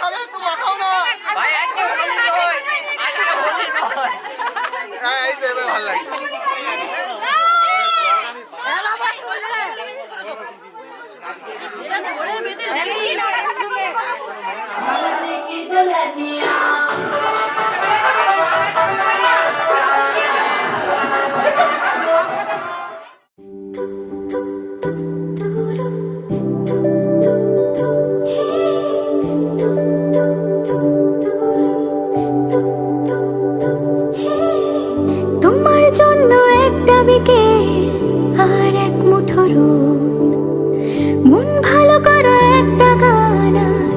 মাখাবে, একটু মাখাও না ভাই। আজকে হোলি নয়, আজকে হোলি নয়। হ্যাঁ এই তো এবার ভালো লাগে। তোমার জন্য একটা বিকেল আর এক মুঠো রোদ, মন ভালো করো একটা গান আর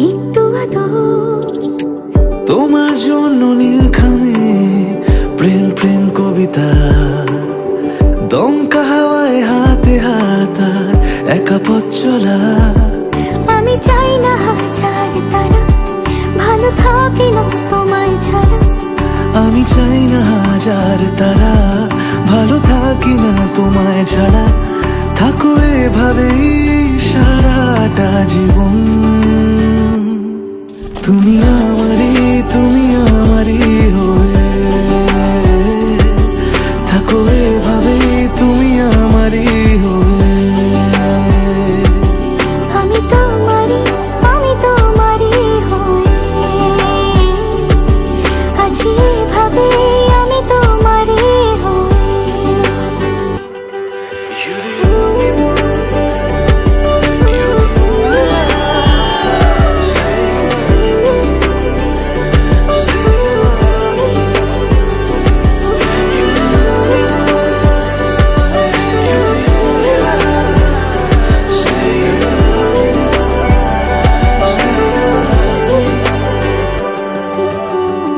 একটু আদর। তোমার জন্য নীলখামে প্রেম প্রেম কবিতা, দমকা হাওয়ায় হাতে হাত আর একা পথ চলা। আমি চাই না হাজার তারা, ভালো থাকি না তোমায় ছাড়া। আমি চাই না হাজার তারা, ভালো থাকি না তোমায় ছাড়া। থাকো এভাবেই সারাটা জীবন। তুমি আমারই, তুমি আমারই হয়ে থাকো এভাবেই, তুমি আমারই হয়ে। আমি তোমারই, আমি তোমারই হয়ে আছি এভাবে, আমি তোমারই হয়ে।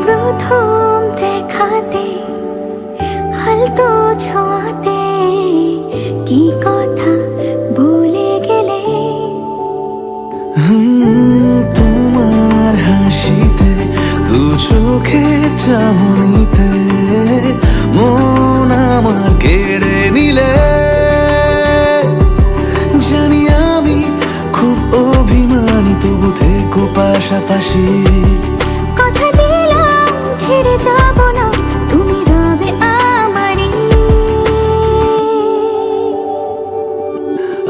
প্রথম দেখাতে হালতো ছোঁয়াতে কি কথা বলে গেলে। তোমার হাসিতে, দু চোখের চাহনিতে মন আমার কেড়ে নিলে। জানি আমি খুব অভিমানী, তবু থেকো পাশাপাশি। কথা দিলাম ছেড়ে যাব না, তুমি রবে আমারই।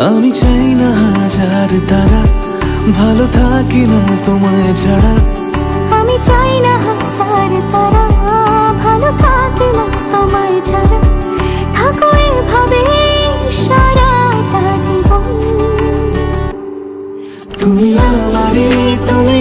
আমি চাই না হাজার তারা, ভালো থাকি না তোমায় ছাড়া। আমি চাই না হাজার তারা, ভালো থাকি না তোমায় ছাড়া। থাকো এভাবে সারাটা জীবন। তুমি আমারই, তুমি